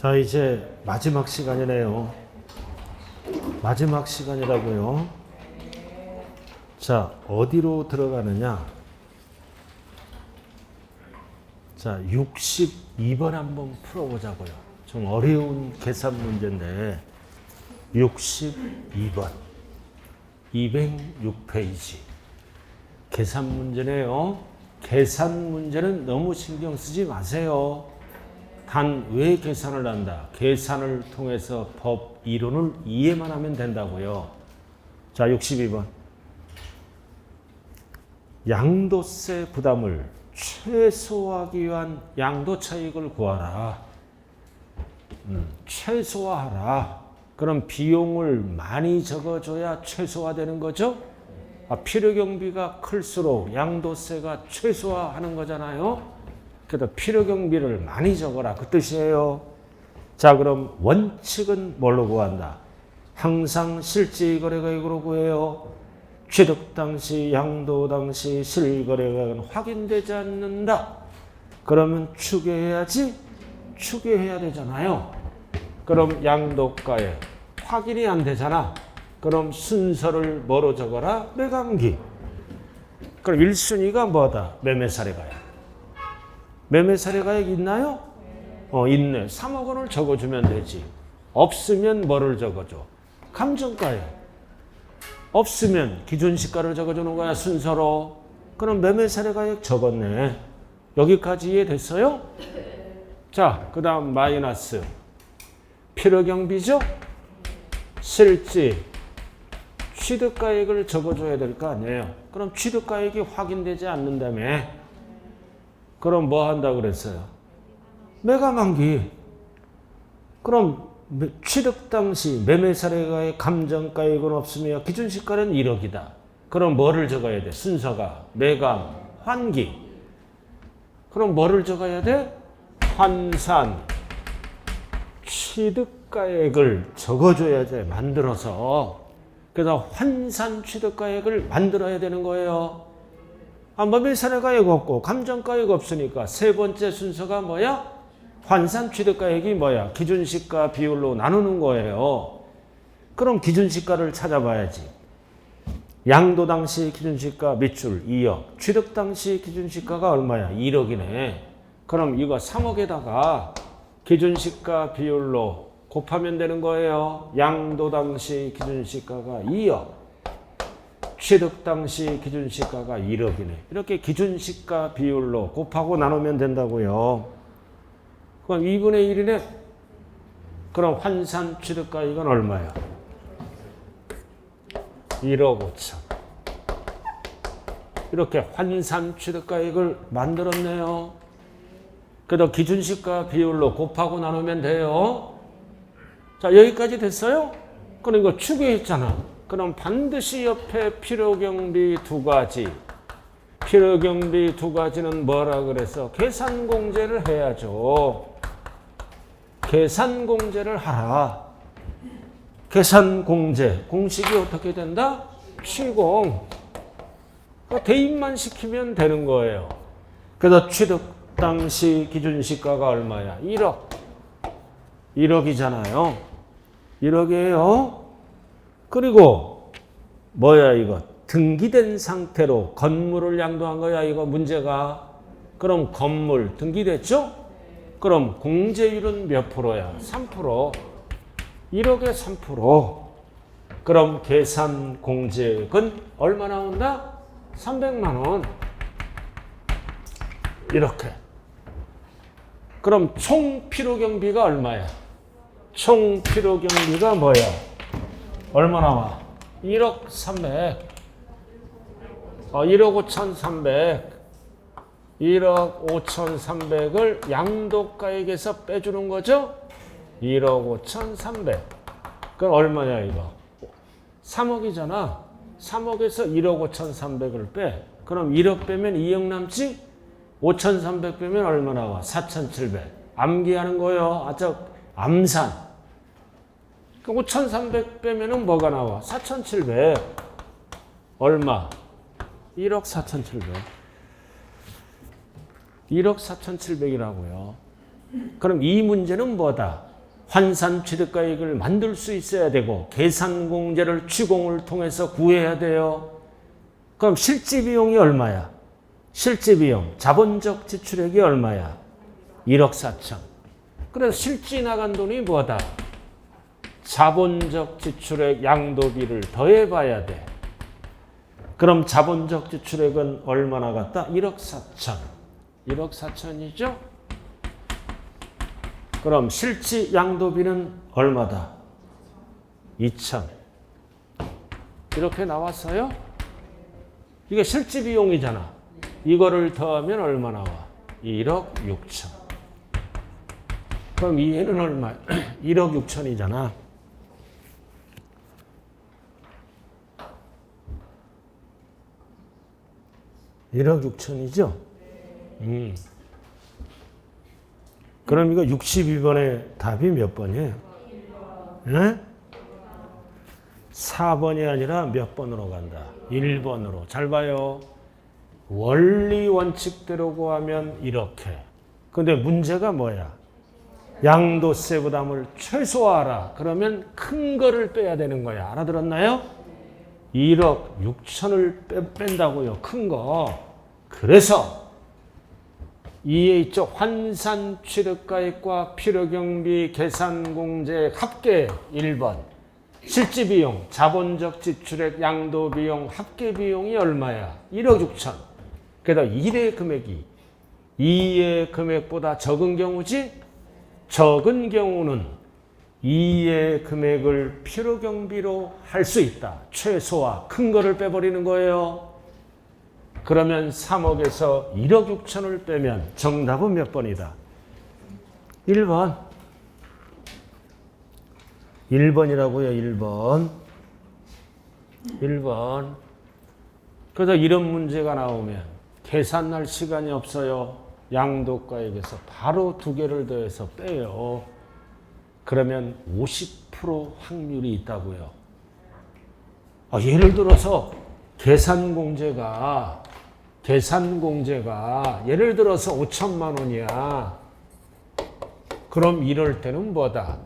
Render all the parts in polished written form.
자, 이제 마지막 시간이네요. 마지막 시간이라고요. 자, 어디로 들어가느냐? 자, 62번 한번 풀어보자고요. 좀 어려운 계산 문제인데 62번 206페이지 계산 문제네요. 계산 문제는 너무 신경 쓰지 마세요. 단 왜 계산을 한다? 계산을 통해서 법 이론을 이해만 하면 된다고요. 자, 62번. 양도세 부담을 최소화하기 위한 양도 차익을 구하라. 최소화하라. 그럼 비용을 많이 적어줘야 최소화되는 거죠? 필요 경비가 클수록 양도세가 최소화하는 거잖아요. 그래서 필요 경비를 많이 적어라 그 뜻이에요. 자, 그럼 원칙은 뭘로 구한다? 항상 실질거래가액으로 구해요. 취득 당시, 양도 당시 실거래가액은 확인되지 않는다. 그러면 추계해야지? 추계해야 되잖아요. 그럼 양도가액 확인이 안 되잖아. 그럼 순서를 뭐로 적어라? 매감기. 그럼 1순위가 뭐다? 매매사례가액. 매매사례가액 있나요? 있네. 3억 원을 적어주면 되지. 없으면 뭐를 적어줘? 감정가액. 없으면 기준시가를 적어주는 거야, 순서로. 그럼 매매사례가액 적었네. 여기까지 이해됐어요? 자, 그 다음 마이너스. 필요경비죠? 실지. 취득가액을 적어줘야 될 거 아니에요. 그럼 취득가액이 확인되지 않는다며. 그럼 뭐 한다 그랬어요? 매감한기. 그럼 취득 당시 매매사례가액 감정가액은 없으며 기준시가는 1억이다. 그럼 뭐를 적어야 돼? 순서가 매감, 환기. 그럼 뭐를 적어야 돼? 환산, 취득가액을 적어줘야 돼. 만들어서. 그래서 환산 취득가액을 만들어야 되는 거예요. 매매사례가액 없고 감정가액 없으니까 세 번째 순서가 뭐야? 환산 취득가액이 뭐야? 기준시가 비율로 나누는 거예요. 그럼 기준시가를 찾아봐야지. 양도 당시 기준시가 밑줄 2억. 취득 당시 기준시가가 얼마야? 1억이네. 그럼 이거 3억에다가 기준시가 비율로 곱하면 되는 거예요. 양도 당시 기준시가가 2억. 취득 당시 기준시가가 1억이네. 이렇게 기준시가 비율로 곱하고 나누면 된다고요. 그럼 2분의 1이네. 그럼 환산 취득가액은 얼마야? 1억 5천. 이렇게 환산 취득가액을 만들었네요. 그래도 기준시가 비율로 곱하고 나누면 돼요. 자, 여기까지 됐어요? 그럼 이거 추계했잖아. 그럼 반드시 옆에 필요경비 두 가지. 필요경비 두 가지는 뭐라 그래서? 계산공제를 해야죠. 계산공제를 하라. 계산공제. 공식이 어떻게 된다? 취공. 대입만 시키면 되는 거예요. 그래서 취득 당시 기준시가가 얼마야? 1억. 1억이잖아요. 1억이에요. 그리고 뭐야 이거? 등기된 상태로 건물을 양도한 거야 이거 문제가. 그럼 건물 등기됐죠? 그럼 공제율은 몇 프로야? 3%. 1억에 3%. 그럼 계산 공제액은 얼마 나온다? 300만 원. 이렇게. 그럼 총 필요경비가 얼마야? 총 필요경비가 뭐야? 얼마 나와? 1억 300. 1억 5,300. 1억 5,300을 양도가액에서 빼주는 거죠? 1억 5,300. 그럼 얼마냐 이거? 3억이잖아. 3억에서 1억 5,300을 빼. 그럼 1억 빼면 2억 남지? 5,300 빼면 얼마 나와? 4,700. 암기하는 거예요. 암산. 5,300 빼면은 뭐가 나와? 4,700. 얼마? 1억 4,700. 1억 4,700이라고요. 그럼 이 문제는 뭐다? 환산 취득가액을 만들 수 있어야 되고 계산공제를 취공을 통해서 구해야 돼요. 그럼 실지비용이 얼마야? 실지비용, 자본적 지출액이 얼마야? 1억 4천. 그래서 실지 나간 돈이 뭐다? 자본적 지출액 양도비를 더해봐야 돼. 그럼 자본적 지출액은 얼마 나갔다? 1억 4천. 1억 4천이죠? 그럼 실지 양도비는 얼마다? 2천. 이렇게 나왔어요? 이게 실지 비용이잖아. 이거를 더하면 얼마 나와? 1억 6천. 그럼 이해는 얼마? 1억 6천이잖아. (1억 6천이죠) 그럼 이거 62번의 답이 몇 번이에요? 네? 4번이 아니라 몇 번으로 간다? 1번으로. 잘 봐요. 원리 원칙대로 구하면 이렇게. 근데 문제가 뭐야? 양도세 부담을 최소화하라. 그러면 큰 거를 빼야 되는 거야. 알아들었나요? 1억 6천을 뺀다고요. 큰 거. 그래서 이에 있죠. 환산 취득가액과 필요경비 계산공제 합계 1번. 실지비용, 자본적 지출액, 양도비용, 합계비용이 얼마야? 1억 6천. 그래서 1의 금액이 2의 금액보다 적은 경우지? 적은 경우는 2의 금액을 필요경비로 할 수 있다. 최소화, 큰 거를 빼버리는 거예요. 그러면 3억에서 1억 6천을 빼면 정답은 몇 번이다? 1번. 1번이라고요. 1번. 1번. 그래서 이런 문제가 나오면 계산할 시간이 없어요. 양도가액에서 바로 두 개를 더해서 빼요. 그러면 50% 확률이 있다고요. 예를 들어서 계산공제가 예를 들어서 5천만 원이야. 그럼 이럴 때는 뭐다?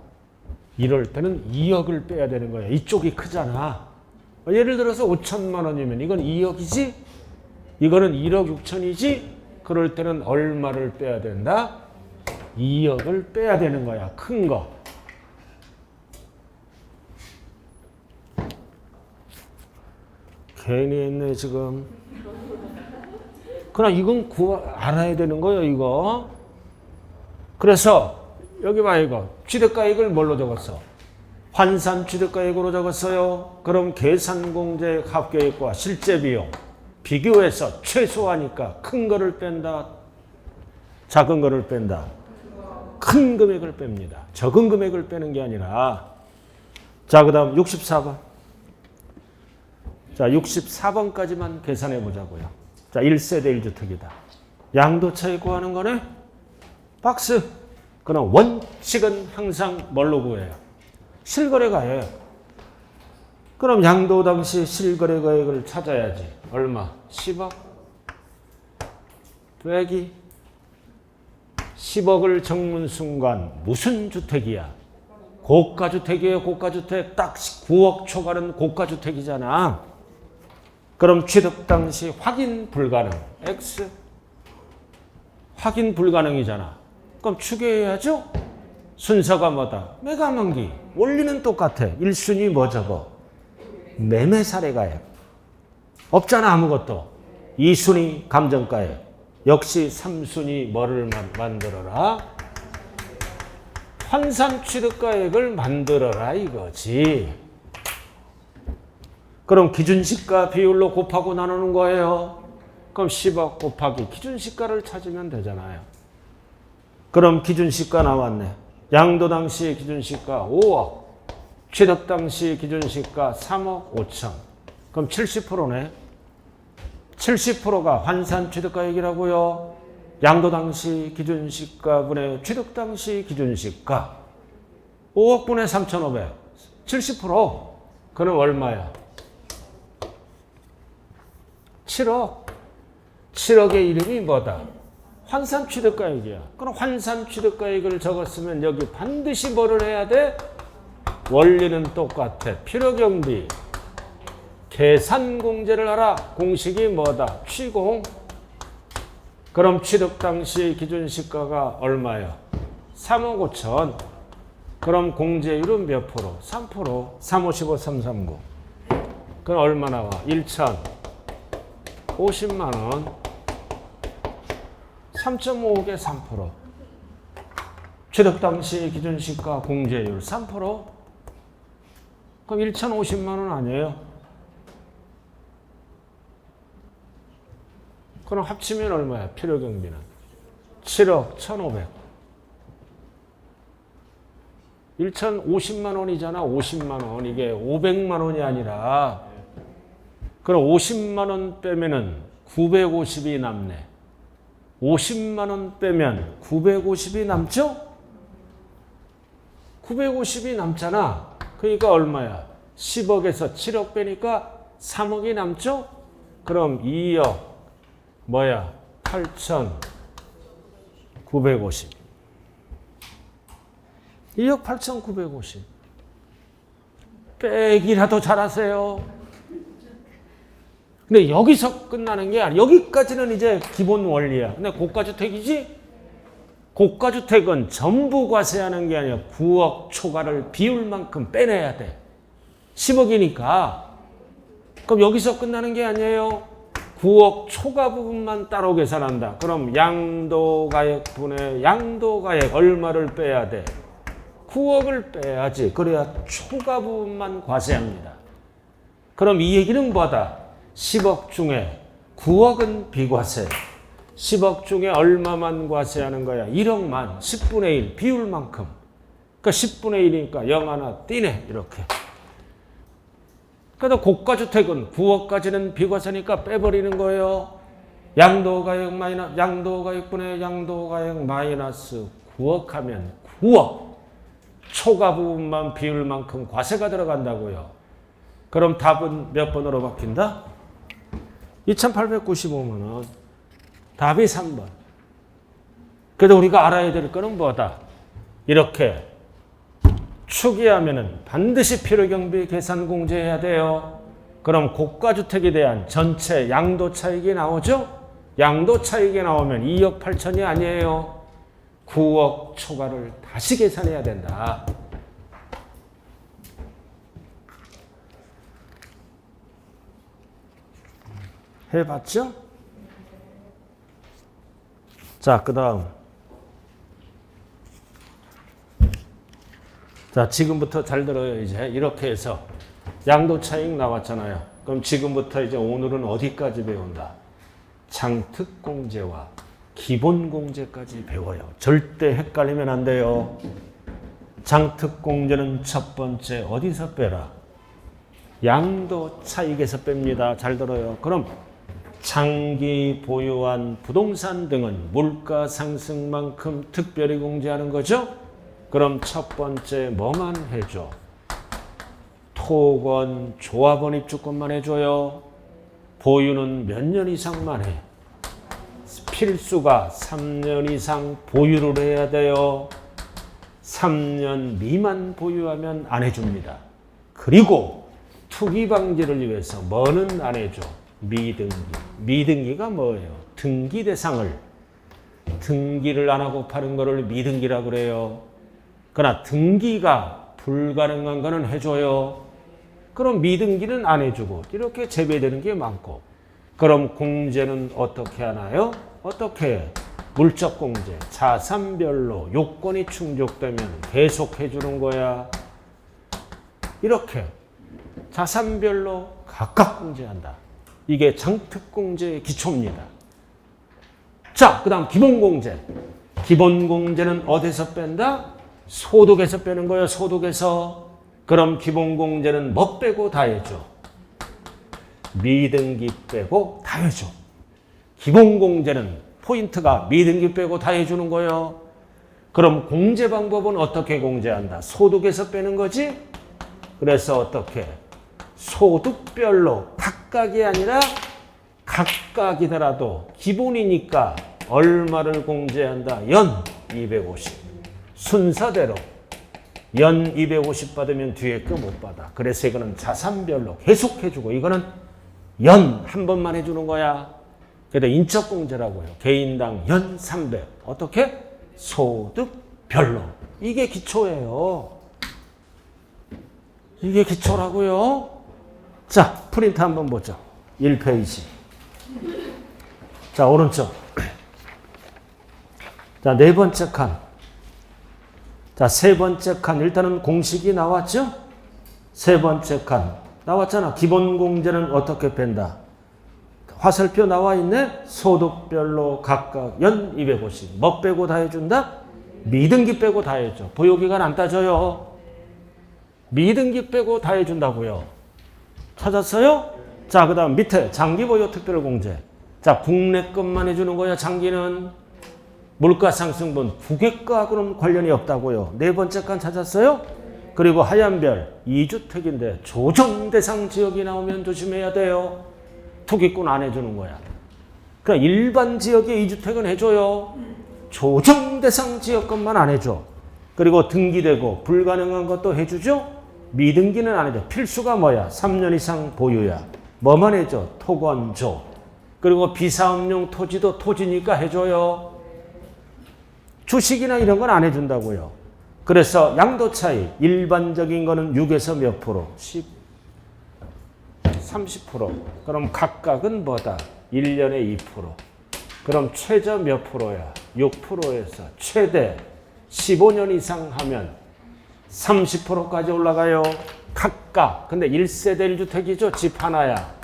이럴 때는 2억을 빼야 되는 거야. 이쪽이 크잖아. 예를 들어서 5천만 원이면 이건 2억이지? 이거는 1억 6천이지? 그럴 때는 얼마를 빼야 된다? 2억을 빼야 되는 거야. 큰 거. 괜히 했네 지금. 그러나 이건 알아야 되는 거예요. 이거. 그래서 여기 봐. 이거 취득가액을 뭘로 적었어? 환산 취득가액으로 적었어요. 그럼 계산공제 합계액과 실제비용 비교해서 최소화니까 큰 거를 뺀다, 작은 거를 뺀다. 큰 금액을 뺍니다. 적은 금액을 빼는 게 아니라. 자, 그 다음 64번. 자, 64번까지만 계산해 보자고요. 자, 1세대 1주택이다. 양도차익 구하는 거네? 박스. 그럼 원칙은 항상 뭘로 구해요? 실거래가액. 그럼 양도 당시 실거래가액을 찾아야지. 얼마? 10억. 빼기 10억을 적는 순간 무슨 주택이야? 고가주택이에요. 고가주택. 딱 9억 초과는 고가주택이잖아. 그럼 취득 당시 확인 불가능. X. 확인 불가능이잖아. 그럼 추계해야죠? 순서가 뭐다? 매각만기. 원리는 똑같아. 1순위 뭐 적어? 매매사례가액. 없잖아 아무것도. 2순위 감정가액. 역시 3순위 뭐를 만들어라? 환산 취득가액을 만들어라 이거지. 그럼 기준시가 비율로 곱하고 나누는 거예요. 그럼 10억 곱하기 기준시가를 찾으면 되잖아요. 그럼 기준시가 나왔네. 양도 당시 기준시가 5억. 취득 당시 기준시가 3억 5천. 그럼 70%네. 70%가 환산 취득가액이라고요. 양도 당시 기준시가분의 취득 당시 기준시가. 5억 분의 3,500. 70%. 그럼 얼마야? 7억. 7억의 이름이 뭐다? 환산 취득가액이야. 그럼 환산 취득가액을 적었으면 여기 반드시 뭐를 해야 돼? 원리는 똑같아. 필요경비. 계산공제를 하라. 공식이 뭐다? 취공. 그럼 취득 당시 기준시가가 얼마요? 3억 5천. 그럼 공제율은 몇 프로? 3%. 355, 339. 그럼 얼마 나와? 1천. 50만 원. 3.5억에 3%. 취득 당시 기준시가 공제율 3%. 그럼 1,050만 원 아니에요? 그럼 합치면 얼마야? 필요경비는 7억 1,500. 1,050만 원이잖아. 50만 원. 이게 500만 원이 아니라. 그럼 50만 원 빼면은 950이 남네. 50만 원 빼면 950이 남죠? 950이 남잖아. 그러니까 얼마야? 10억에서 7억 빼니까 3억이 남죠? 그럼 2억 뭐야? 8,950. 2억 8,950. 빼기라도 잘하세요. 근데 여기서 끝나는 게 아니야. 여기까지는 이제 기본 원리야. 근데 고가주택이지? 고가주택은 전부 과세하는 게 아니라 9억 초과를 비율만큼 빼내야 돼. 10억이니까. 그럼 여기서 끝나는 게 아니에요. 9억 초과 부분만 따로 계산한다. 그럼 양도가액분의 양도가액 얼마를 빼야 돼? 9억을 빼야지. 그래야 초과 부분만 과세합니다. 그럼 이 얘기는 뭐다? 10억 중에 9억은 비과세. 10억 중에 얼마만 과세하는 거야? 1억만. 10분의 1 비율만큼. 그러니까 10분의 1이니까 0 하나 띄네. 이렇게. 그래도 고가주택은 9억까지는 비과세니까 빼버리는 거예요. 양도가액 마이너스 양도가액분의 양도가액 마이너스 9억 하면 9억. 초과 부분만 비율만큼 과세가 들어간다고요. 그럼 답은 몇 번으로 바뀐다? 2,895만 원. 답이 3번. 그래도 우리가 알아야 될 거는 뭐다? 이렇게 추계하면은 반드시 필요경비 계산 공제해야 돼요. 그럼 고가주택에 대한 전체 양도 차익이 나오죠? 양도 차익이 나오면 2억 8천이 아니에요. 9억 초과를 다시 계산해야 된다. 해봤죠? 자, 그 다음. 자, 지금부터 잘 들어요. 이제 이렇게 해서 양도 차익 나왔잖아요. 그럼 지금부터 이제 오늘은 어디까지 배운다? 장특공제와 기본공제까지 배워요. 절대 헷갈리면 안 돼요. 장특공제는 첫 번째 어디서 빼라? 양도 차익에서 뺍니다. 잘 들어요. 그럼 장기 보유한 부동산 등은 물가 상승만큼 특별히 공제하는 거죠? 그럼 첫 번째 뭐만 해줘? 토건, 조합원 입주권만 해줘요. 보유는 몇 년 이상만 해? 필수가 3년 이상 보유를 해야 돼요. 3년 미만 보유하면 안 해줍니다. 그리고 투기 방지를 위해서 뭐는 안 해줘? 미등기. 미등기가 뭐예요? 등기 대상을. 등기를 안 하고 파는 거를 미등기라고 그래요. 그러나 등기가 불가능한 거는 해줘요. 그럼 미등기는 안 해주고 이렇게 제외되는 게 많고. 그럼 공제는 어떻게 하나요? 어떻게? 물적 공제. 자산별로 요건이 충족되면 계속 해주는 거야. 이렇게 자산별로 각각 공제한다. 이게 장특공제의 기초입니다. 자, 그 다음 기본공제. 기본공제는 어디서 뺀다? 소득에서 빼는 거예요. 소득에서. 그럼 기본공제는 뭐 빼고 다 해줘? 미등기 빼고 다 해줘. 기본공제는 포인트가 미등기 빼고 다 해주는 거예요. 그럼 공제 방법은 어떻게 공제한다? 소득에서 빼는 거지? 그래서 어떻게? 소득별로 각각이 아니라 각각이더라도 기본이니까 얼마를 공제한다? 연 250. 순서대로 연 250 받으면 뒤에 거 못 받아. 그래서 이거는 자산별로 계속 해주고 이거는 연 한 번만 해주는 거야. 그래서 인적공제라고요. 개인당 연 300. 어떻게? 소득별로. 이게 기초예요. 이게 기초라고요. 자, 프린트 한번 보죠. 1페이지. 자, 오른쪽. 자, 네 번째 칸. 자, 세 번째 칸. 일단은 공식이 나왔죠? 세 번째 칸. 나왔잖아. 기본 공제는 어떻게 뺀다? 화살표 나와 있네. 소득별로 각각 연 250. 뭐 빼고 다 해준다? 미등기 빼고 다 해줘. 보유기간 안 따져요. 미등기 빼고 다 해준다고요. 찾았어요? 자, 그 다음 밑에 장기보유 특별공제. 자, 국내 것만 해주는 거야. 장기는 물가상승분 국외과하고는 관련이 없다고요. 네 번째 칸 찾았어요? 그리고 하얀별 2주택인데 조정대상 지역이 나오면 조심해야 돼요. 투기꾼 안 해주는 거야. 그러니까 일반 지역의 2주택은 해줘요. 조정대상 지역 것만 안 해줘. 그리고 등기되고 불가능한 것도 해주죠. 미등기는 안 해줘. 필수가 뭐야? 3년 이상 보유야. 뭐만 해줘? 토건조. 그리고 비사업용 토지도 토지니까 해줘요. 주식이나 이런 건 안 해준다고요. 그래서 양도 차이 일반적인 거는 6에서 몇 프로? 10, 30%. 그럼 각각은 뭐다? 1년에 2%. 그럼 최저 몇 프로야? 6%에서 최대 15년 이상 하면 30%까지 올라가요. 각각. 근데 1세대 1주택이죠. 집 하나야.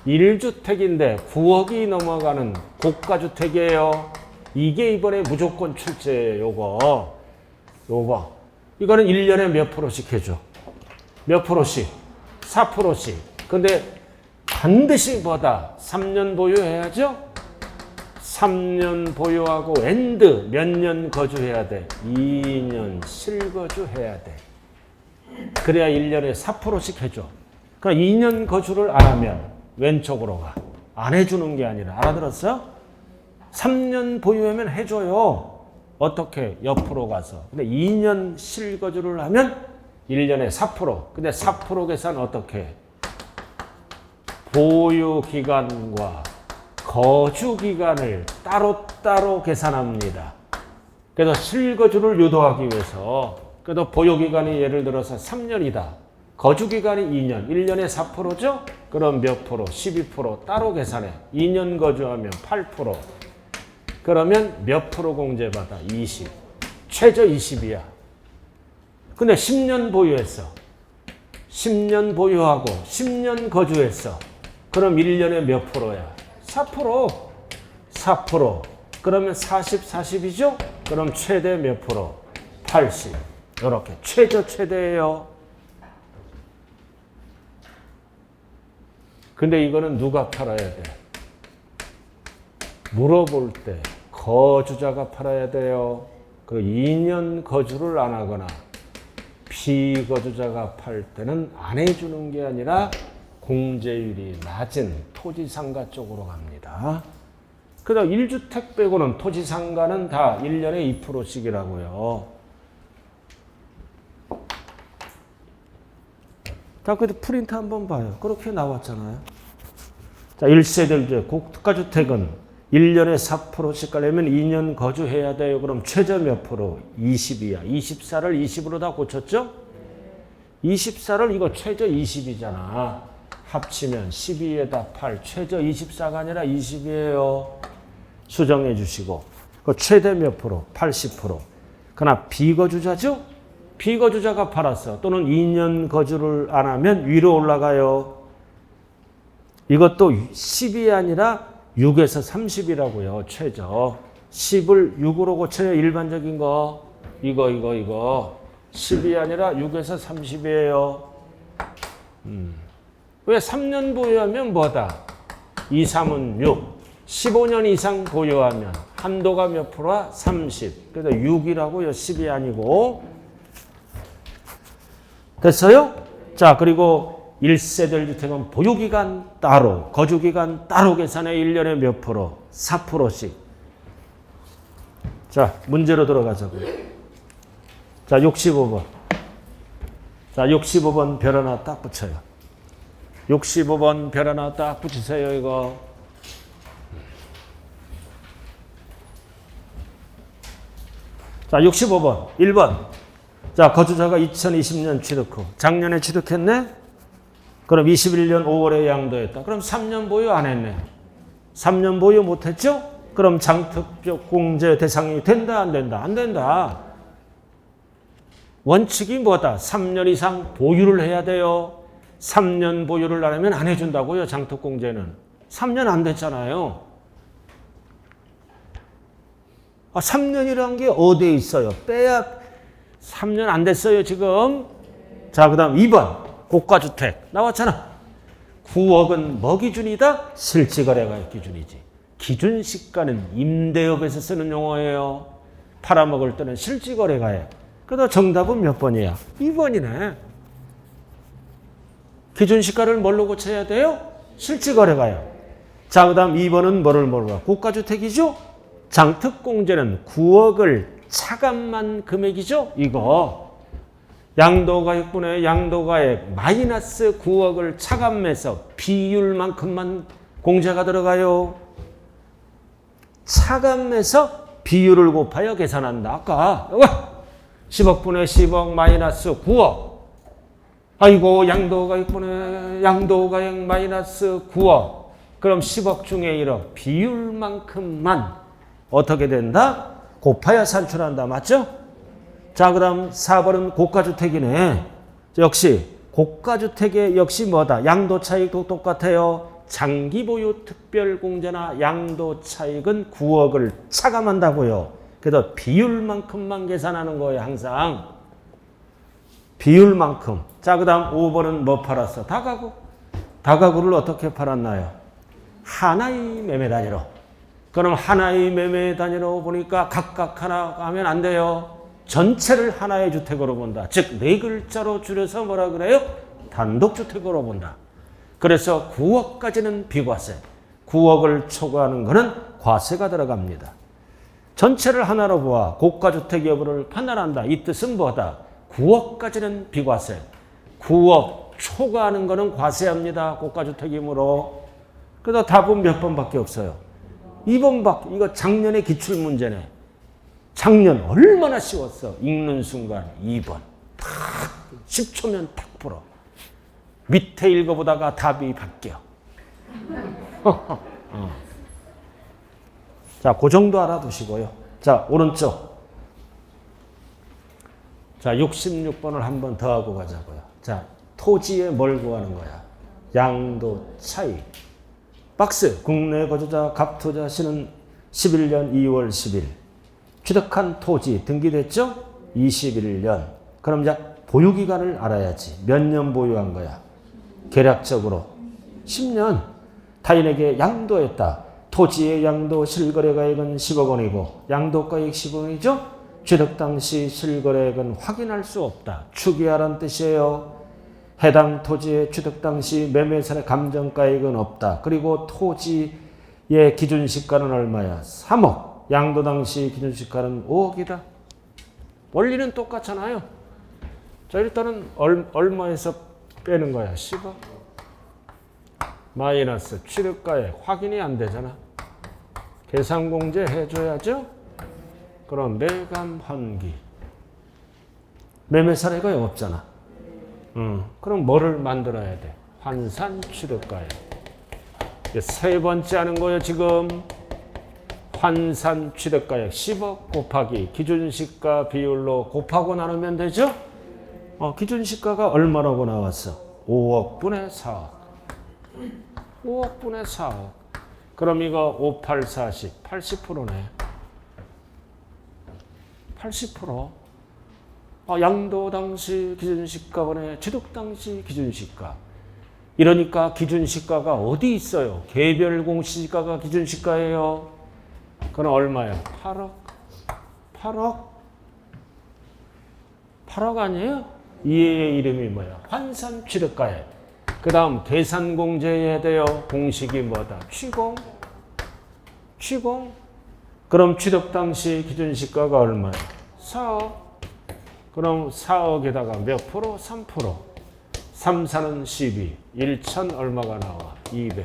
1주택인데 9억이 넘어가는 고가주택이에요. 이게 이번에 무조건 출제예요. 요거. 이거는 1년에 몇 프로씩 해줘? 몇 프로씩? 4%씩. 근데 반드시 뭐다? 3년 보유해야죠? 3년 보유하고 엔드 몇 년 거주해야 돼? 2년 실거주해야 돼. 그래야 1년에 4%씩 해줘. 그러니까 2년 거주를 안 하면 왼쪽으로 가. 안 해주는 게 아니라. 알아들었어요? 3년 보유하면 해줘요. 어떻게? 옆으로 가서. 근데 2년 실거주를 하면 1년에 4%. 근데 4% 계산 어떻게? 보유기간과 거주기간을 따로따로 계산합니다. 그래서 실거주를 유도하기 위해서 그래도 보유기간이 예를 들어서 3년이다. 거주기간이 2년. 1년에 4%죠? 그럼 몇 프로? 12% 따로 계산해. 2년 거주하면 8%. 그러면 몇 프로 공제받아? 20. 최저 20이야. 근데 10년 보유했어. 10년 보유하고 10년 거주했어. 그럼 1년에 몇 프로야? 4%. 4%. 그러면 40, 40이죠? 그럼 최대 몇 프로? 80. 이렇게. 최대예요. 근데 이거는 누가 팔아야 돼? 물어볼 때 거주자가 팔아야 돼요. 그리고 2년 거주를 안 하거나 비거주자가 팔 때는 안 해주는 게 아니라 공제율이 낮은 토지상가 쪽으로 갑니다. 그래서 1주택 빼고는 토지상가는 다 1년에 2%씩이라고요. 자, 그래도 프린트 한번 봐요. 그렇게 나왔잖아요. 자, 1세대 고가주택은 1년에 4%씩 가려면 2년 거주해야 돼요. 그럼 최저 몇 프로? 20이야. 24를 20으로 다 고쳤죠? 24를 이거 최저 20이잖아. 합치면 12에다 8. 최저 24가 아니라 20이에요. 수정해 주시고. 그 최대 몇 프로? 80%. 그러나 비거주자죠? 비거주자가 팔았어. 또는 2년 거주를 안 하면 위로 올라가요. 이것도 10이 아니라 6에서 30이라고요. 최저. 10을 6으로 고쳐요. 일반적인 거. 이거. 10이 아니라 6에서 30이에요. 왜 3년 보유하면 뭐다? 2, 3은 6. 15년 이상 보유하면 한도가 몇 프로야? 30. 그래서 6이라고요. 10이 아니고. 됐어요? 자, 그리고 1세대 주택은 보유기간 따로, 거주기간 따로 계산해 1년에 몇 프로? 4%씩. 자, 문제로 들어가자고요. 자, 65번. 자, 65번 별 하나 딱 붙여요. 65번 별 하나 딱 붙이세요, 이거. 자, 65번. 1번. 자, 거주자가 2020년 취득 후. 작년에 취득했네? 그럼 21년 5월에 양도했다. 그럼 3년 보유 안 했네. 3년 보유 못 했죠? 그럼 장특적 공제 대상이 된다, 안 된다? 안 된다. 원칙이 뭐다? 3년 이상 보유를 해야 돼요. 3년 보유를 안 하면 안 해준다고요, 장특 공제는. 3년 안 됐잖아요. 3년이라는 게 어디에 있어요? 빼야 3년 안 됐어요, 지금. 자, 그 다음 2번. 고가주택. 나왔잖아. 9억은 뭐 기준이다? 실지거래가 기준이지. 기준시가는 임대업에서 쓰는 용어예요. 팔아먹을 때는 실지거래가예요. 그래도 정답은 몇 번이야? 2번이네. 기준시가를 뭘로 고쳐야 돼요? 실지거래가요. 자, 그 다음 2번은 뭐를 물어봐? 고가주택이죠? 장특공제는 9억을 차감한 금액이죠? 이거. 양도가액분의 양도가액 마이너스 9억을 차감해서 비율만큼만 공제가 들어가요. 차감해서 비율을 곱하여 계산한다. 아까 10억분의 10억 마이너스 9억. 아이고, 양도가액분의 양도가액 마이너스 9억. 그럼 10억 중에 1억 비율만큼만 어떻게 된다? 곱하여 산출한다. 맞죠? 자, 그 다음 4번은 고가주택이네. 역시 고가주택의 역시 뭐다? 양도차익도 똑같아요. 장기보유 특별공제나 양도차익은 9억을 차감한다고요. 그래서 비율만큼만 계산하는 거예요. 항상. 비율만큼. 자, 그 다음 5번은 뭐 팔았어? 다가구. 다가구를 어떻게 팔았나요? 하나의 매매 단위로. 그럼 하나의 매매 단위로 보니까 각각 하나 하면 안 돼요. 전체를 하나의 주택으로 본다. 즉, 네 글자로 줄여서 뭐라 그래요? 단독주택으로 본다. 그래서 9억까지는 비과세. 9억을 초과하는 것은 과세가 들어갑니다. 전체를 하나로 보아 고가주택 여부를 판단한다. 이 뜻은 뭐다? 9억까지는 비과세. 9억 초과하는 것은 과세합니다. 고가주택이므로. 그래서 답은 몇 번밖에 없어요. 2번밖에. 이거 작년의 기출문제네. 작년 얼마나 쉬웠어. 읽는 순간 2번. 탁 10초면 탁 풀어. 밑에 읽어보다가 답이 바뀌어. 자, 그 정도 알아두시고요. 자, 오른쪽. 자, 66번을 한 번 더 하고 가자고요. 자, 토지에 뭘 구하는 거야? 양도 차익. 박스. 국내 거주자 갑투자 씨는 11년 2월 10일. 취득한 토지 등기됐죠? 21년. 그럼 이제 보유기간을 알아야지. 몇 년 보유한 거야? 계략적으로 10년. 타인에게 양도했다. 토지의 양도 실거래가액은 10억 원이고 양도가액 10억 원이죠? 취득 당시 실거래액은 확인할 수 없다. 추기하라는 뜻이에요. 해당 토지의 취득 당시 매매선의 감정가액은 없다. 그리고 토지의 기준시가는 얼마야? 3억. 양도 당시 기준시가는 5억이다. 원리는 똑같잖아요. 자, 일단은 얼마에서 빼는 거야? 10억. 마이너스 취득가액 확인이 안 되잖아. 계산공제 해줘야죠. 그럼 매감 환기. 매매 사례가 없잖아. 그럼 뭐를 만들어야 돼? 환산 취득가액. 세 번째 하는 거예요, 지금. 환산 취득가액 10억 곱하기 기준시가 비율로 곱하고 나누면 되죠? 기준시가가 얼마라고 나왔어? 5억 분의 4억. 5억 분의 4억. 그럼 이거 5, 8, 40. 80%네. 80%. 양도 당시 기준시가분의 취득 당시 기준시가. 이러니까 기준시가가 어디 있어요? 개별 공시지가가 기준시가예요. 그럼 얼마야? 8억. 8억? 8억 아니에요? 이의 이름이 뭐야? 환산 취득가액. 그 다음 계산공제해야 돼요. 공식이 뭐다? 취공. 취공. 그럼 취득 당시 기준시가가 얼마야? 4억. 그럼 4억에다가 몇 프로? 3%. 3, 4는 12. 1천 얼마가 나와? 200.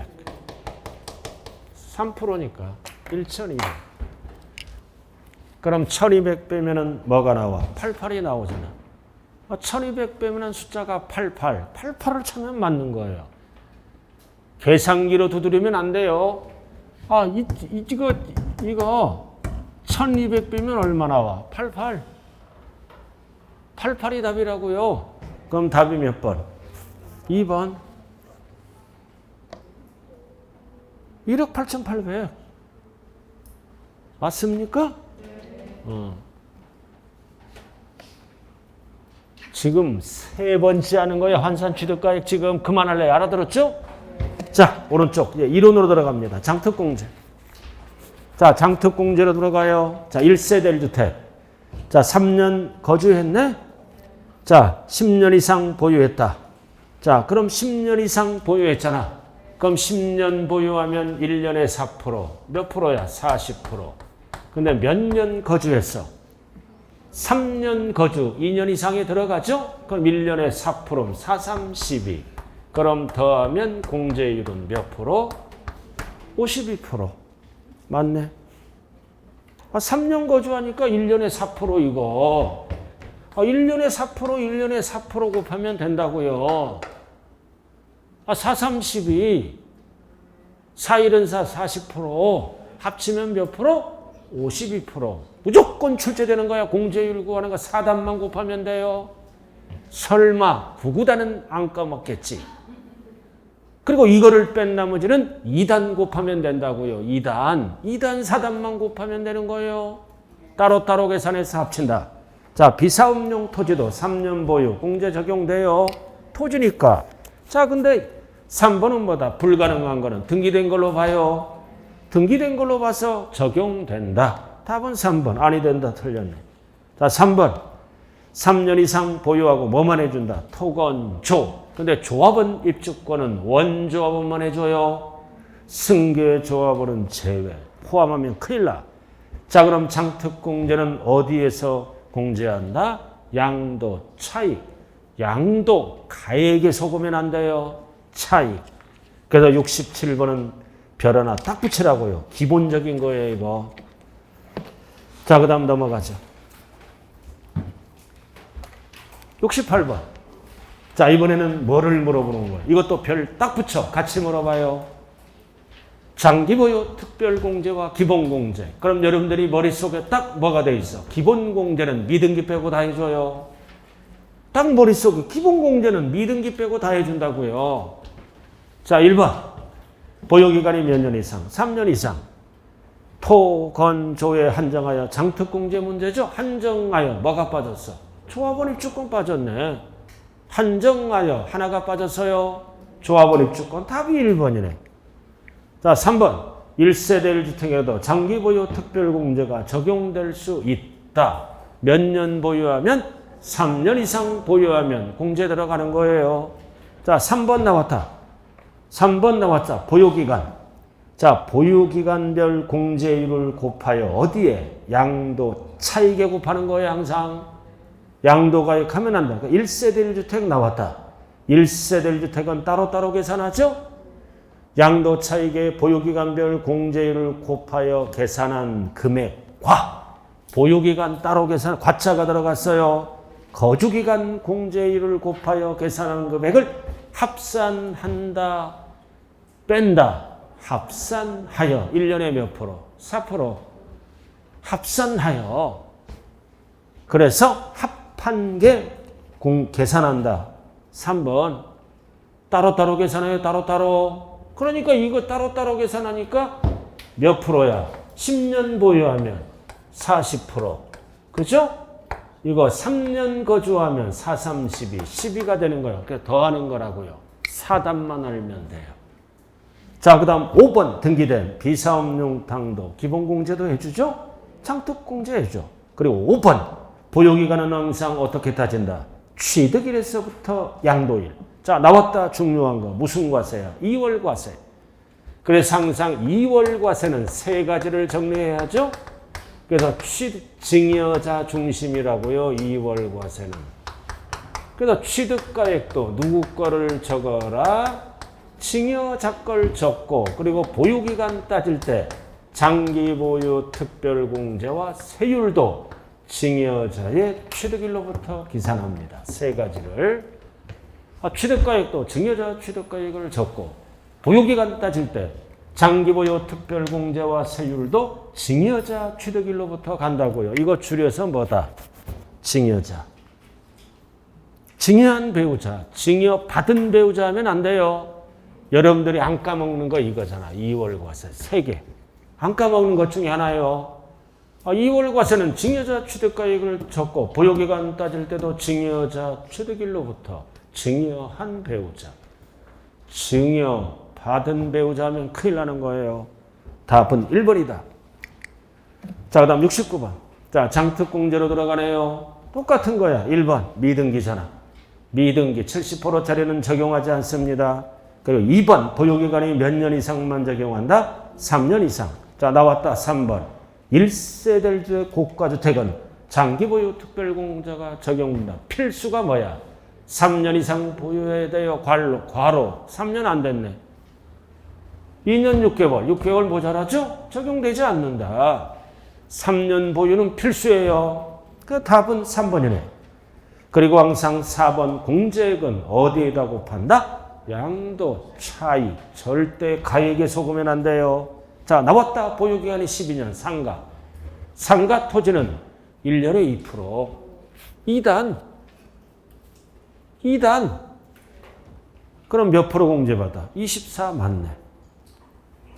3%니까 1,200. 그럼 1200 빼면은 뭐가 나와? 88이 나오잖아. 1200 빼면은 숫자가 88. 88을 찾으면 맞는 거예요. 계산기로 두드리면 안 돼요. 이거 1200 빼면 얼마 나와? 88. 88이 답이라고요. 그럼 답이 몇 번? 2번. 1억 8,800. 맞습니까? 지금 세 번째 하는 거예요. 환산 취득가액 지금 그만할래요. 알아들었죠? 자, 오른쪽. 이론으로 들어갑니다. 장특공제. 자, 장특공제로 들어가요. 자, 1세대 1주택. 자, 3년 거주했네? 자, 10년 이상 보유했다. 자, 그럼 10년 이상 보유했잖아. 그럼 10년 보유하면 1년에 4%. 몇 프로야? 40%. 근데 몇 년 거주했어? 3년 거주, 2년 이상에 들어가죠? 그럼 1년에 4%면 4, 3, 12. 그럼 더하면 공제율은 몇 프로? 52%. 맞네. 3년 거주하니까 1년에 4% 이거. 1년에 4%, 1년에 4% 곱하면 된다고요. 4, 3, 12. 4, 1은 4, 40%. 합치면 몇 프로? 52%. 무조건 출제되는 거야. 공제율 구하는 거 4단만 곱하면 돼요. 설마 9구단은 안 까먹겠지. 그리고 이거를 뺀 나머지는 2단 곱하면 된다고요. 2단 4단만 곱하면 되는 거예요. 따로따로 계산해서 합친다. 자, 비사업용 토지도 3년 보유 공제 적용돼요. 토지니까. 자, 근데 3번은 뭐다? 불가능한 거는 등기된 걸로 봐요. 등기된 걸로 봐서 적용된다. 답은 3번. 아니 된다. 틀렸네. 자, 3번. 3년 이상 보유하고 뭐만 해준다? 토건조. 근데 조합원 입주권은 원조합원만 해줘요. 승계조합원은 제외. 포함하면 큰일 나. 자, 그럼 장특공제는 어디에서 공제한다? 양도, 차익. 양도, 가액에 속으면 안 돼요. 차익. 그래서 67번은 별 하나 딱 붙이라고요. 기본적인 거예요, 이거. 자, 그 다음 넘어가죠. 68번. 자, 이번에는 뭐를 물어보는 거예요? 이것도 별 딱 붙여. 같이 물어봐요. 장기보유 특별공제와 기본공제. 그럼 여러분들이 머릿속에 딱 뭐가 돼 있어? 기본공제는 미등기 빼고 다 해줘요. 딱 머릿속에 기본공제는 미등기 빼고 다 해준다고요. 자, 1번. 보유기간이 몇 년 이상? 3년 이상. 토건조에 한정하여 장특공제 문제죠? 한정하여 뭐가 빠졌어? 조합원 입주권 빠졌네. 한정하여 하나가 빠졌어요. 조합원 입주권. 답이 1번이네. 자, 3번. 1세대 1주택에도 장기보유 특별공제가 적용될 수 있다. 몇 년 보유하면? 3년 이상 보유하면 공제 들어가는 거예요. 자, 3번 나왔다. 3번 나왔자. 보유기간. 자, 보유기간별 공제율을 곱하여 어디에? 양도 차익에 곱하는 거예요, 항상. 양도가액하면 한다. 그러니까 1세대 1주택 나왔다. 1세대 1주택은 따로따로 계산하죠? 양도 차익의 보유기간별 공제율을 곱하여 계산한 금액과 보유기간 따로 계산, 과차가 들어갔어요. 거주기간 공제율을 곱하여 계산한 금액을 합산한다. 뺀다. 합산하여 1년에 몇 프로? 4%. 합산하여. 그래서 합한 게 계산한다. 3번. 따로따로 계산해요. 따로따로. 그러니까 이거 따로따로 계산하니까 몇 프로야? 10년 보유하면 40%. 그죠? 이거 3년 거주하면 4, 3, 12. 12가 되는 거예요. 그래서 더하는 거라고요. 4단만 알면 돼요. 자, 그 다음 5번 등기된 비사업용 당도 기본공제도 해주죠? 장특공제 해줘. 그리고 5번 보유기간은 항상 어떻게 따진다? 취득일에서부터 양도일. 자, 나왔다. 중요한 거. 무슨 과세야? 2월 과세. 그래서 항상 2월 과세는 세 가지를 정리해야죠. 그래서 증여자 중심이라고요. 2월 과세는. 그래서 취득가액도 누구 거를 적어라? 증여자 걸 적고 그리고 보유기간 따질 때 장기보유 특별공제와 세율도 증여자의 취득일로부터 계산합니다. 세 가지를. 취득가액도 증여자 취득가액을 적고 보유기간 따질 때 장기보유 특별공제와 세율도 증여자 취득일로부터 간다고요. 이거 줄여서 뭐다? 증여자. 증여한 배우자, 증여받은 배우자 하면 안 돼요. 여러분들이 안 까먹는 거 이거잖아. 2월 과세 3개. 안 까먹는 것 중에 하나예요. 2월 과세는 증여자 취득가액을 적고 보유기간 따질 때도 증여자 취득일로부터 증여한 배우자. 증여받은 배우자 하면 큰일 나는 거예요. 답은 1번이다. 자, 그 다음 69번. 자, 장특공제로 들어가네요. 똑같은 거야. 1번 미등기잖아. 미등기 70%짜리는 적용하지 않습니다. 그리고 2번 보유기간이 몇 년 이상만 적용한다? 3년 이상. 자, 나왔다. 3번 1세대 고가주택은 장기보유 특별공제가 적용된다. 필수가 뭐야? 3년 이상 보유해야 돼요. 과로 3년 안 됐네. 2년 6개월 6개월 모자라죠? 적용되지 않는다. 3년 보유는 필수예요. 그 답은 3번이네. 그리고 항상 4번 공제액은 어디에다 곱한다? 양도, 차이, 절대 가액에 속으면 안 돼요. 자, 나왔다. 보유기간이 12년 상가. 상가 토지는 1년에 2%. 2단. 그럼 몇 프로 공제받아? 24 맞네.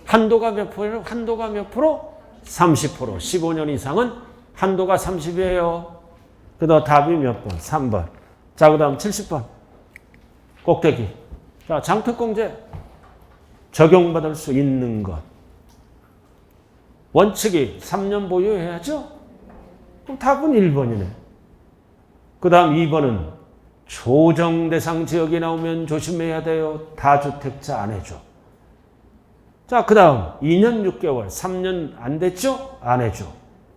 한도가 몇 프로예요? 한도가 몇 프로? 30%. 15년 이상은 한도가 30이에요. 그 다음 답이 몇 번? 3번. 자, 그 다음 70번. 꼭대기. 자, 장특공제. 적용받을 수 있는 것. 원칙이 3년 보유해야죠? 그럼 답은 1번이네. 그 다음 2번은 조정대상 지역이 나오면 조심해야 돼요. 다주택자 안 해줘. 자, 그 다음 2년 6개월, 3년 안 됐죠? 안 해줘.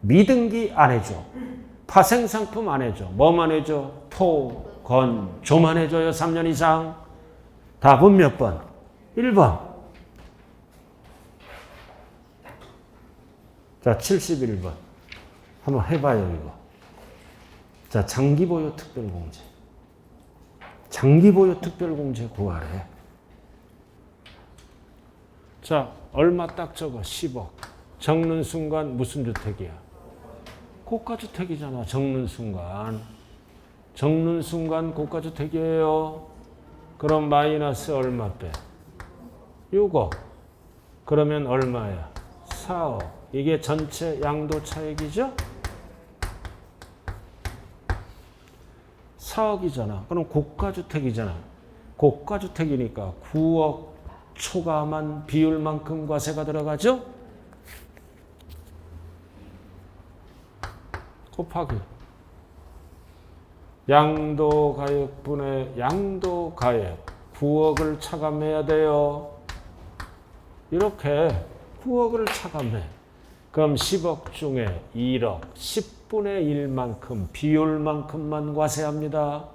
미등기 안 해줘. 파생상품 안 해줘. 뭐만 해줘? 토, 건, 조만 해줘요. 3년 이상. 답은 몇 번? 1번. 자, 71번. 한번 해봐요, 이거. 자, 장기보유 특별공제. 장기보유 특별공제 구하래. 자, 얼마 딱 적어? 10억. 적는 순간 무슨 주택이야? 고가주택이잖아. 적는 순간. 적는 순간 고가주택이에요. 그럼 마이너스 얼마 빼? 6억. 그러면 얼마야? 4억. 이게 전체 양도 차익이죠? 4억이잖아. 그럼 고가주택이잖아. 고가주택이니까 9억 초과만 비율만큼 과세가 들어가죠? 곱하기 양도가액분의 양도가액 9억을 차감해야 돼요. 이렇게 9억을 차감해. 그럼 10억 중에 1억 10분의 1만큼 비율만큼만 과세합니다.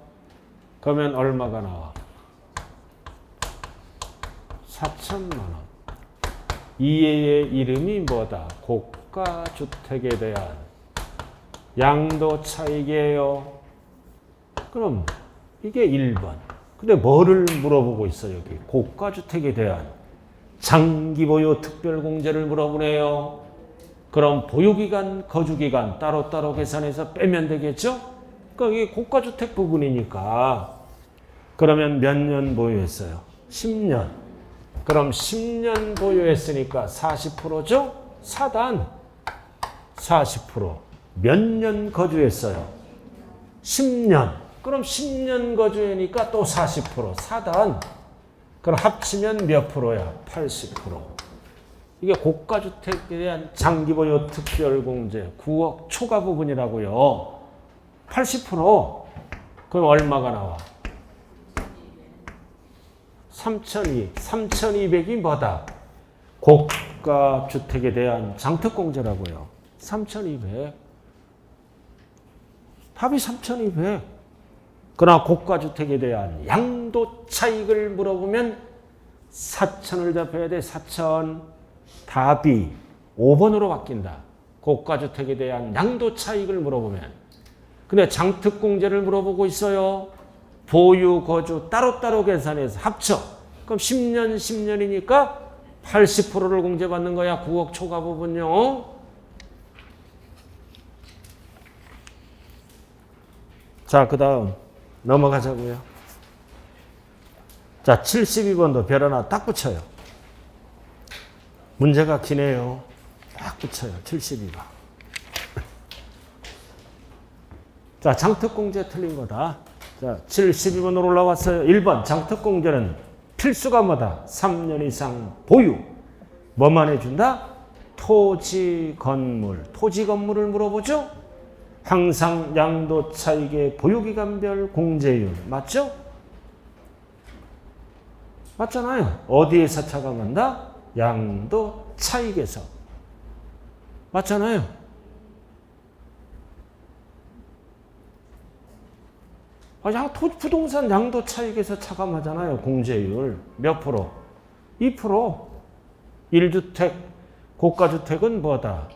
그러면 얼마가 나와? 4천만 원. 이의 이름이 뭐다? 고가주택에 대한 양도 차익이에요. 그럼 이게 1번. 근데 뭐를 물어보고 있어 여기? 고가주택에 대한 장기보유 특별공제를 물어보네요. 그럼 보유기간, 거주기간 따로따로 계산해서 빼면 되겠죠? 그러니까 이게 고가주택 부분이니까. 그러면 몇 년 보유했어요? 10년. 그럼 10년 보유했으니까 40%죠? 4단 40%. 몇 년 거주했어요? 10년. 그럼 10년 거주하니까 또 40%. 4단. 그럼 합치면 몇 프로야? 80%. 이게 고가주택에 대한 장기보유 특별공제 9억 초과 부분이라고요. 80%. 그럼 얼마가 나와? 3,200. 3,200이 뭐다? 고가주택에 대한 장특공제라고요. 3,200. 답이 3,200. 그러나 고가주택에 대한 양도 차익을 물어보면 4,000을 답해야 돼. 4,000. 답이 5번으로 바뀐다. 고가주택에 대한 양도 차익을 물어보면. 근데 장특공제를 물어보고 있어요. 보유, 거주 따로따로 계산해서 합쳐. 그럼 10년, 10년이니까 80%를 공제받는 거야. 9억 초과 부분요. 자, 그 다음 넘어가자고요. 자, 72번도 별 하나 딱 붙여요. 문제가 기네요. 딱 붙여요. 72번. 자, 장특공제 틀린 거다. 자, 72번으로 올라왔어요. 1번 장특공제는 필수가 뭐다? 3년 이상 보유. 뭐만 해준다? 토지, 건물. 토지, 건물을 물어보죠? 항상 양도 차익의 보유기간별 공제율. 맞죠? 맞잖아요. 어디에서 차감한다? 양도 차익에서. 맞잖아요. 부동산 양도 차익에서 차감하잖아요. 공제율. 몇 프로? 2%. 1주택, 고가주택은 뭐다?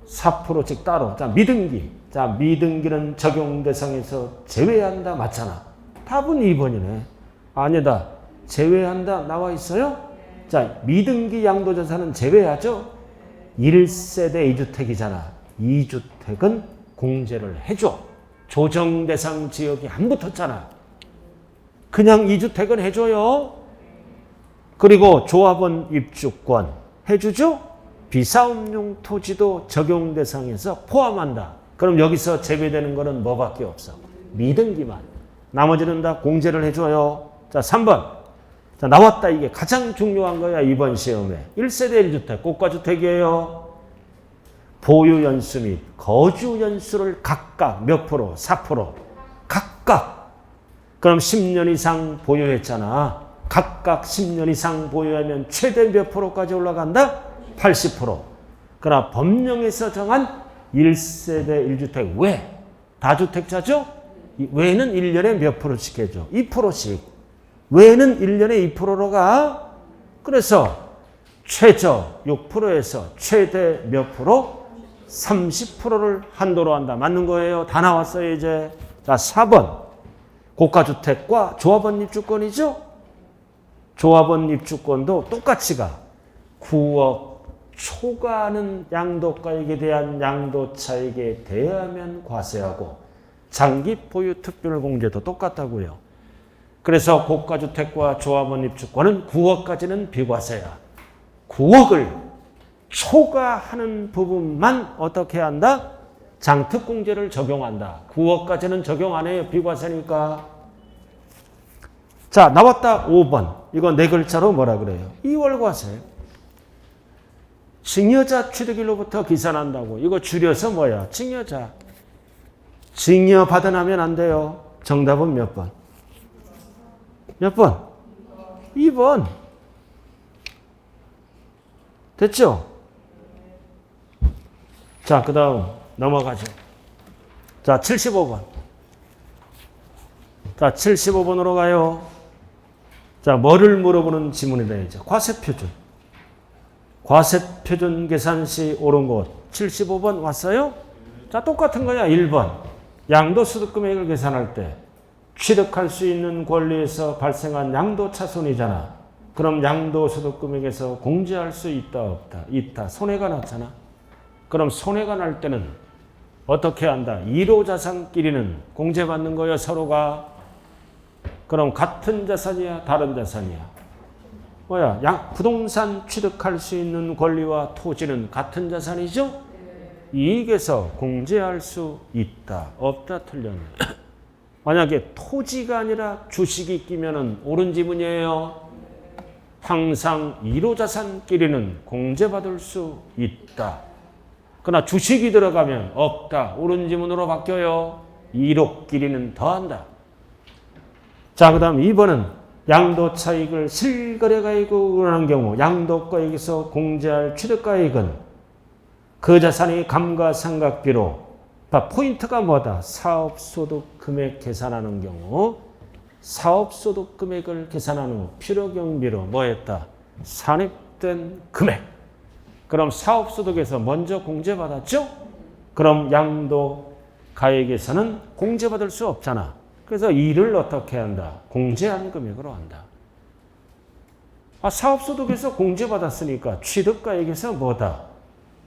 4%씩 따로. 자, 미등기. 자, 미등기는 적용 대상에서 제외한다. 맞잖아. 답은 2번이네. 아니다. 제외한다. 나와 있어요? 자, 미등기 양도자산은 제외하죠? 1세대 2주택이잖아. 2주택은 공제를 해줘. 조정 대상 지역이 안 붙었잖아. 그냥 2주택은 해줘요. 그리고 조합원 입주권 해주죠? 비사업용 토지도 적용 대상에서 포함한다. 그럼 여기서 제외되는 거는 뭐밖에 없어? 미등기만. 나머지는 다 공제를 해줘요. 자, 3번. 자, 나왔다. 이게 가장 중요한 거야. 이번 시험에. 1세대 1주택, 고가주택이에요. 보유 연수 및 거주 연수를 각각 몇 프로? 4%. 각각. 그럼 10년 이상 보유했잖아. 각각 10년 이상 보유하면 최대 몇 프로까지 올라간다? 80%. 그러나 법령에서 정한 1세대 1주택 외. 다주택자죠? 외는 1년에 몇 프로씩 해줘? 2%씩. 외는 1년에 2%로 가. 그래서 최저 6%에서 최대 몇 프로? 30%를 한도로 한다. 맞는 거예요. 다 나왔어요, 이제. 자, 4번. 고가주택과 조합원 입주권이죠? 조합원 입주권도 똑같이 가. 9억 초과하는 양도가액에 대한 양도차익에 대하면 과세하고 장기 보유 특별공제도 똑같다고요. 그래서 고가주택과 조합원 입주권은 9억까지는 비과세야. 9억을 초과하는 부분만 어떻게 한다? 장특공제를 적용한다. 9억까지는 적용 안 해요. 비과세니까. 자, 나왔다. 5번. 이거 네 글자로 뭐라 그래요? 2월 과세. 증여자 취득일로부터 기산한다고. 이거 줄여서 뭐야? 증여자. 증여 받아나면 안 돼요. 정답은 몇 번? 몇 번? 2번. 됐죠? 자, 그 다음 넘어가죠. 자, 75번. 자, 75번으로 가요. 자, 뭐를 물어보는 지문이다, 이제. 과세표준. 과세표준 계산 시 옳은 곳. 75번 왔어요? 자, 똑같은 거야. 1번. 양도소득 금액을 계산할 때 취득할 수 있는 권리에서 발생한 양도차손이잖아. 그럼 양도소득 금액에서 공제할 수 있다, 없다? 있다. 손해가 났잖아. 그럼 손해가 날 때는 어떻게 한다? 1호 자산끼리는 공제받는 거예요, 서로가. 그럼 같은 자산이야, 다른 자산이야? 뭐야? 부동산 취득할 수 있는 권리와 토지는 같은 자산이죠? 이익에서 공제할 수 있다, 없다, 틀렸네. 만약에 토지가 아니라 주식이 끼면은 옳은 지문이에요. 항상 1호 자산끼리는 공제받을 수 있다. 그러나 주식이 들어가면 없다. 옳은 지문으로 바뀌어요. 1호끼리는 더한다. 자, 그 다음 2번은 양도차익을 실거래가액으로 하는 경우 양도가액에서 공제할 취득가액은 그 자산이 감가상각비로, 포인트가 뭐다? 사업소득 금액 계산하는 경우, 사업소득 금액을 계산하는 후 필요경비로 뭐 했다? 산입된 금액. 그럼 사업소득에서 먼저 공제받았죠? 그럼 양도가액에서는 공제받을 수 없잖아. 그래서 이를 어떻게 한다? 공제한 금액으로 한다. 사업소득에서 공제받았으니까 취득가액에서 뭐다?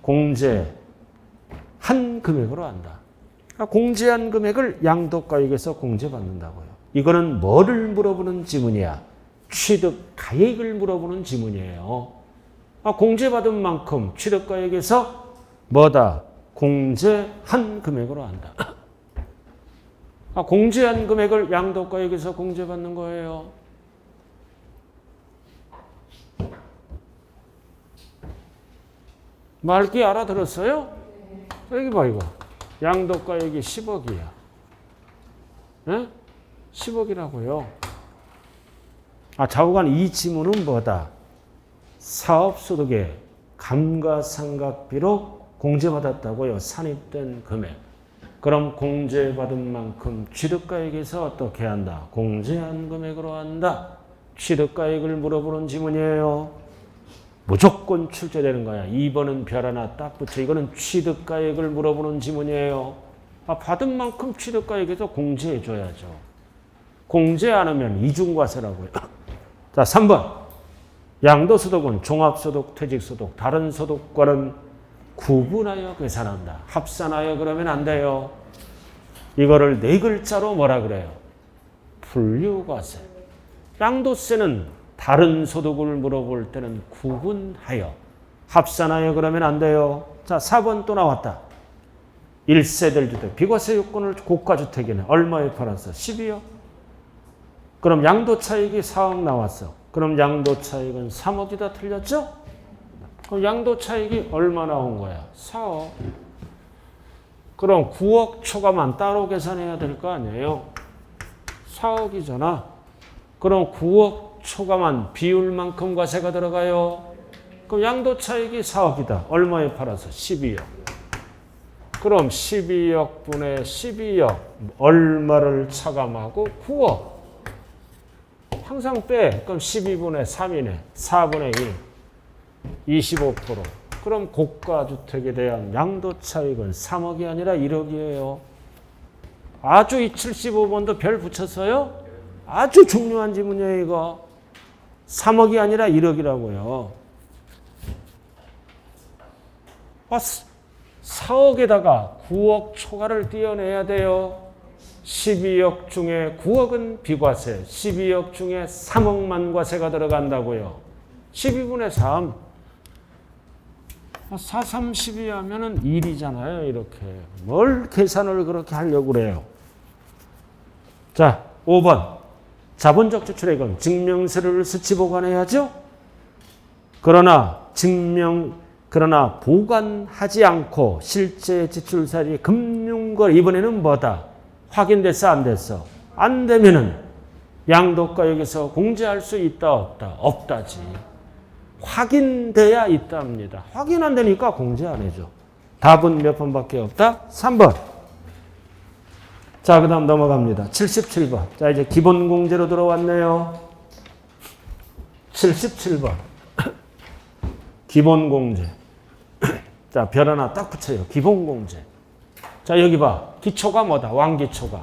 공제한 금액으로 한다. 공제한 금액을 양도가액에서 공제받는다고요. 이거는 뭐를 물어보는 지문이야? 취득가액을 물어보는 지문이에요. 공제받은 만큼 취득가액에서 뭐다? 공제한 금액으로 한다. 공제한 금액을 양도가액에서 공제받는 거예요. 말기 알아들었어요? 여기 봐, 이거. 양도가액이 10억이야. 네? 10억이라고요. 좌우간 이 지문은 뭐다? 사업소득의 감가상각비로 공제받았다고요. 산입된 금액. 그럼 공제받은 만큼 취득가액에서 어떻게 한다? 공제한 금액으로 한다. 취득가액을 물어보는 지문이에요. 무조건 출제되는 거야. 2번은 별 하나 딱 붙여. 이거는 취득가액을 물어보는 지문이에요. 받은 만큼 취득가액에서 공제해줘야죠. 공제 안 하면 이중과세라고요. 자, 3번. 양도소득은 종합소득, 퇴직소득, 다른 소득과는 구분하여 계산한다. 합산하여 그러면 안 돼요. 이거를 네 글자로 뭐라 그래요? 분류과세. 양도세는 다른 소득을 물어볼 때는 구분하여, 합산하여 그러면 안 돼요. 자, 4번 또 나왔다. 1세대를 주택, 비과세 요건을 고가주택에는 얼마에 팔았어? 12억. 그럼 양도차익이 4억 나왔어. 그럼 양도차익은 3억이다. 틀렸죠? 그럼 양도차익이 얼마 나온 거야? 4억. 그럼 9억 초과만 따로 계산해야 될 거 아니에요? 4억이잖아. 그럼 9억 초과만 비율만큼 과세가 들어가요. 그럼 양도차익이 4억이다. 얼마에 팔아서? 12억. 그럼 12억 분의 12억 얼마를 차감하고? 9억. 항상 빼. 그럼 12분의 3이네. 4분의 1. 25%. 그럼 고가주택에 대한 양도차익은 3억이 아니라 1억이에요. 아주 이 75번도 별 붙였어요? 아주 중요한 지문이에요, 이거. 3억이 아니라 1억이라고요. 4억에다가 9억 초과를 떼어내야 돼요. 12억 중에 9억은 비과세, 12억 중에 3억만 과세가 들어간다고요. 12분의 3. 4, 3, 12 하면은 1이잖아요, 이렇게. 뭘 계산을 그렇게 하려고 그래요. 자, 5번. 자본적 지출액은 증명서를 수치 보관해야죠. 그러나 보관하지 않고 실제 지출 사실이 금융거래, 이번에는 뭐다? 확인됐어, 안 됐어? 안 되면은 양도가액에서 공제할 수 있다, 없다? 없다지. 확인돼야 있답니다. 확인 안 되니까 공제 안 해줘. 답은 몇 번밖에 없다? 3번. 자, 그 다음 넘어갑니다. 77번. 자, 이제 기본공제로 들어왔네요. 77번. 기본공제. 자, 별 하나 딱 붙여요. 기본공제. 자, 여기 봐. 기초가 뭐다? 왕기초가.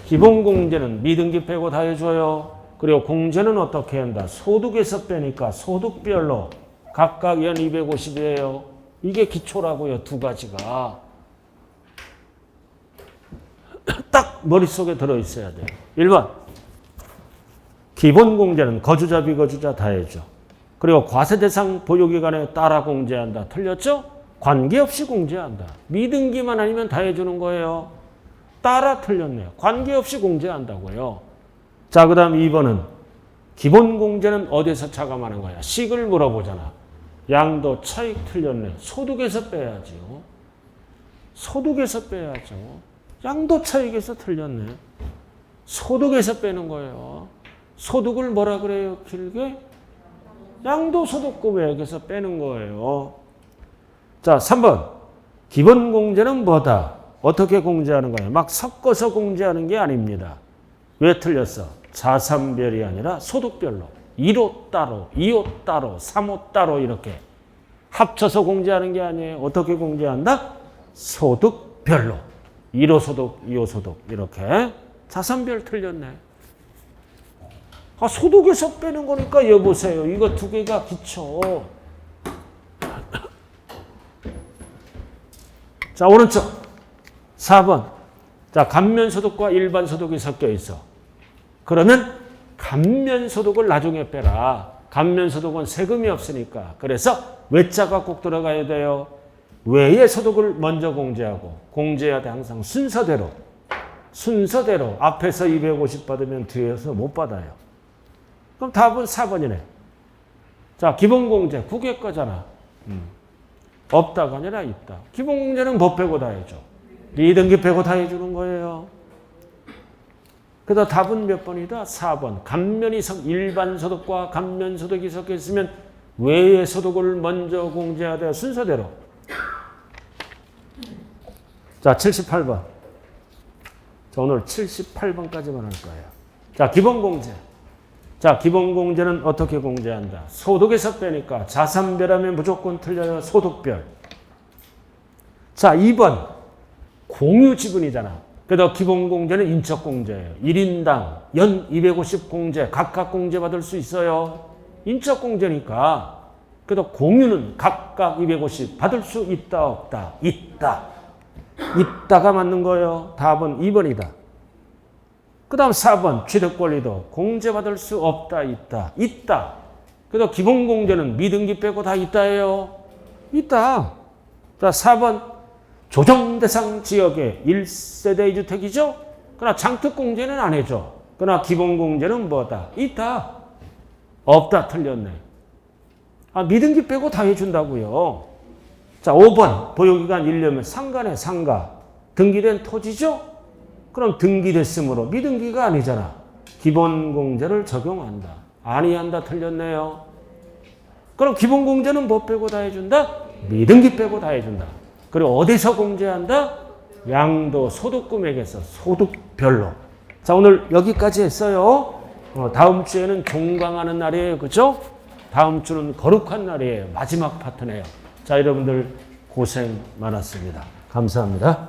기본공제는 미등기 빼고 다 해줘요. 그리고 공제는 어떻게 한다? 소득에서 빼니까 소득별로 각각 연 250이에요. 이게 기초라고요. 두 가지가. 딱 머릿속에 들어있어야 돼요. 1번. 기본공제는 거주자, 비거주자 다 해줘. 그리고 과세대상 보유기간에 따라 공제한다. 틀렸죠? 관계없이 공제한다. 미등기만 아니면 다 해주는 거예요. 따라 틀렸네요. 관계없이 공제한다고요. 자, 그 다음 2번은 기본공제는 어디서 차감하는 거야? 식을 물어보잖아. 양도 차익 틀렸네. 소득에서 빼야죠. 소득에서 빼야죠. 양도 차익에서 틀렸네. 소득에서 빼는 거예요. 소득을 뭐라 그래요? 길게? 양도소득금액에서 빼는 거예요. 자, 3번. 기본 공제는 뭐다? 어떻게 공제하는 거예요? 막 섞어서 공제하는 게 아닙니다. 왜 틀렸어? 자산별이 아니라 소득별로. 1호 따로, 2호 따로, 3호 따로 이렇게 합쳐서 공제하는 게 아니에요. 어떻게 공제한다? 소득별로. 1호 소득, 2호 소득 이렇게. 자산별 틀렸네. 아, 소득에서 빼는 거니까 여보세요. 이거 두 개가 기초. 자, 오른쪽 4번. 자, 감면소득과 일반소득이 섞여 있어. 그러면 감면소득을 나중에 빼라. 감면소득은 세금이 없으니까. 그래서 외자가 꼭 들어가야 돼요. 외의 소득을 먼저 공제하고 공제해야 돼. 항상 순서대로. 순서대로. 앞에서 250 받으면 뒤에서 못 받아요. 그럼 답은 4번이네. 자, 기본공제 9개 거잖아. 없다가 아니라 있다. 기본공제는 뭐 빼고 다 해줘? 미등기 빼고 다 해주는 거예요. 그래서 답은 몇 번이다? 4번. 감면이 일반소득과 감면소득이 섞여 있으면 외의 소득을 먼저 공제해야 돼요. 순서대로. 자, 78번. 자, 오늘 78번까지만 할 거예요. 자, 기본공제. 자, 기본공제는 어떻게 공제한다? 소득에서 빼니까 자산별하면 무조건 틀려요. 소득별. 자, 2번. 공유지분이잖아. 그래도 기본공제는 인적공제예요. 1인당 연 250 공제, 각각 공제받을 수 있어요. 인적공제니까. 그래도 공유는 각각 250 받을 수 있다, 없다? 있다. 있다가 맞는 거예요. 답은 2번이다. 그 다음 4번 취득권리도 공제받을 수 없다, 있다. 있다. 그래도 기본공제는 미등기 빼고 다 있다예요. 있다. 자, 4번 조정대상 지역의 1세대 2주택이죠. 그러나 장특공제는 안 해줘. 그러나 기본공제는 뭐다? 있다. 없다. 틀렸네. 아, 미등기 빼고 다 해준다고요. 자, 5번 보유기간 1년이면 상가네. 상가. 등기된 토지죠. 그럼 등기됐으므로 미등기가 아니잖아. 기본공제를 적용한다. 아니한다. 틀렸네요. 그럼 기본공제는 뭐 빼고 다 해준다? 미등기 빼고 다 해준다. 그리고 어디서 공제한다? 양도 소득금액에서 소득별로. 자, 오늘 여기까지 했어요. 다음 주에는 종강하는 날이에요. 그죠? 다음 주는 거룩한 날이에요. 마지막 파트네요. 자, 여러분들 고생 많았습니다. 감사합니다.